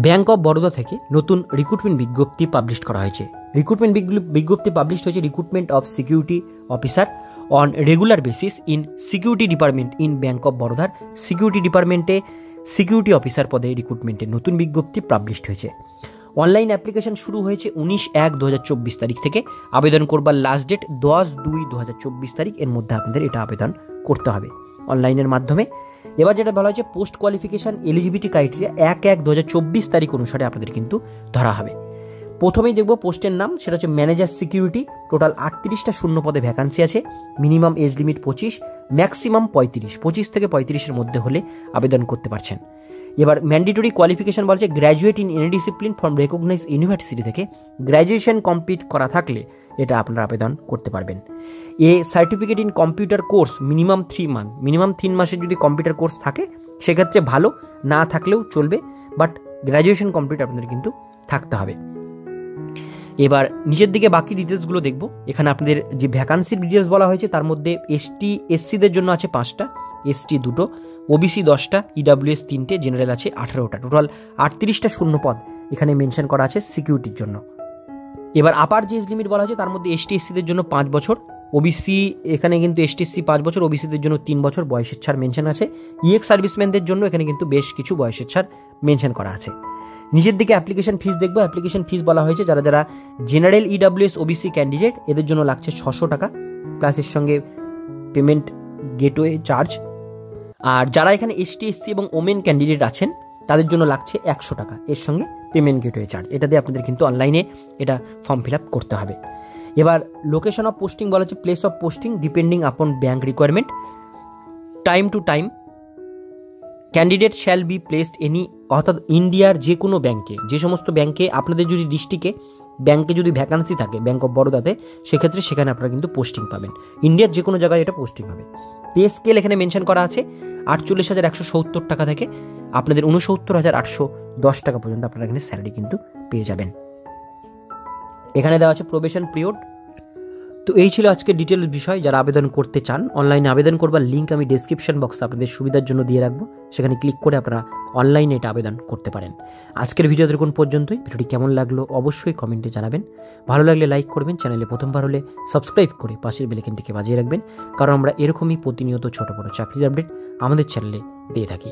Bank of Baroda থেকে নতুন recruitment বিজ্ঞপ্তি পাবলিশ করা হয়েছে। রিক্রুটমেন্ট বিজ্ঞপ্তি পাবলিশ হয়েছে recruitment of security officer on regular basis in security department in Bank of বরোদার সিকিউরিটি ডিপার্টমেন্টে সিকিউরিটি অফিসার পদে রিক্রুটমেন্টের নতুন বিজ্ঞপ্তি পাবলিশ হয়েছে। অনলাইন অ্যাপ্লিকেশন শুরু হয়েছে 19/1/2024 তারিখ থেকে। আবেদন করবার লাস্ট ডেট 10/2/2024 তারিখ। এর মধ্যে আপনাদের এটা আবেদন করতে হবে অনলাইনের মাধ্যমে। এবার যেটা বলা হয়েছে পোস্ট কোয়ালিফিকেশান এলিজিবিলিটি ক্রাইটেরিয়া 1/1/2024 তারিখ অনুসারে আপনাদের কিন্তু ধরা হবে। প্রথমেই দেখব পোস্টের নাম, সেটা হচ্ছে ম্যানেজার সিকিউরিটি। টোটাল 38টা শূন্য পদে ভ্যাকান্সি আছে। Minimum age limit 25, maximum 35। 25 থেকে 35-এর মধ্যে হলে আবেদন করতে পারছেন। এবার ম্যান্ডেটরি কোয়ালিফিকেশান বলছে graduate in any discipline from recognise university থেকে গ্র্যাজুয়েশন কমপ্লিট করা থাকলে এটা আপনারা আবেদন করতে পারবেন। A certificate in computer course minimum 3 month, minimum 3 মাসের যদি কম্পিউটার কোর্স থাকে সেক্ষেত্রে ভালো, না থাকলেও চলবে, বাট গ্র্যাজুয়েশন কমপ্লিট আপনাদের কিন্তু থাকতে হবে। এবার নিচের দিকে বাকি ডিটেলসগুলো দেখব। এখানে আপনাদের যে ভ্যাকান্সির ডিটেলস বলা হয়েছে তার মধ্যে এসটি এসসিদের জন্য আছে 5টা, এসটি 2টো, ওবিসি 10টা, ইডাব্লিউএস 3টে, জেনারেল আছে 18টা। টোটাল 38টা শূন্য পদ এখানে মেনশন করা আছে সিকিউরিটির জন্য। এবার আপার যে এজ লিমিট বলা হয়েছে তার মধ্যে এসটি এসসিদের জন্য 5 বছর, ওবিসি এখানে কিন্তু এসটি এসসি 5 বছর, ওবিসিদের জন্য 3 বছর বয়সের ছাড় মেনশন আছে। ইএক্স সার্ভিসম্যানদের জন্য এখানে কিন্তু বেশ কিছু বয়সের ছাড় মেনশন করা আছে। নিচের দিকে অ্যাপ্লিকেশন ফিস দেখবো। অ্যাপ্লিকেশন ফিস বলা হয়েছে যারা যারা জেনারেল ইডাব্লিউএস ওবিসি ক্যান্ডিডেট এদের জন্য লাগছে 600 টাকা প্লাস এর সঙ্গে পেমেন্ট গেটওয়ে চার্জ। আর যারা এখানে এসটি এসসি এবং ওমেন ক্যান্ডিডেট আছেন তাদের জন্য লাগছে 100 টাকা এর সঙ্গে পেমেন্ট গেটওয়ে চার্জ। এটা দিয়ে আপনাদের কিন্তু অনলাইনে এটা ফর্ম ফিল আপ করতে হবে। এবার লোকেশন অফ পোস্টিং বলা হচ্ছে প্লেস অফ পোস্টিং ডিপেন্ডিং আপন bank requirement. Time to time candidate shall be placed any, অর্থাৎ ইন্ডিয়ার যে কোনো ব্যাঙ্কে, যে সমস্ত ব্যাঙ্কে আপনাদের যদি ডিস্ট্রিক্টে ব্যাঙ্কে যদি ভ্যাকান্সি থাকে ব্যাঙ্ক অফ বরোদাতে সেক্ষেত্রে সেখানে আপনারা কিন্তু পোস্টিং পাবেন। ইন্ডিয়ার যে কোনো জায়গায় এটা পোস্টিং হবে। পে স্কেল এখানে মেনশন করা আছে 48,170 টাকা থেকে আপনাদের 69,810 টাকা পর্যন্ত আপনারা এখানে স্যালারি কিন্তু পেয়ে যাবেন। এখানে দেওয়া আছে প্রবেশন পিরিয়ড। তো এই ছিল আজকের ডিটেলস বিষয়। যারা আবেদন করতে চান অনলাইনে আবেদন করবার লিঙ্ক আমি ডেসক্রিপশন বক্সে আপনাদের সুবিধার জন্য দিয়ে রাখবো, সেখানে ক্লিক করে আপনারা অনলাইনে এটা আবেদন করতে পারেন। আজকের ভিডিও দেখুন পর্যন্তই। ভিডিওটি কেমন লাগলো অবশ্যই কমেন্টে জানাবেন। ভালো লাগলে লাইক করবেন, চ্যানেলে প্রথমবার হলে সাবস্ক্রাইব করে পাশের বেল আইকনটিকে বাজিয়ে রাখবেন, কারণ আমরা এরকমই প্রতিনিয়ত ছোট বড় চাকরির আপডেট আমাদের চ্যানেলে দিয়ে থাকি।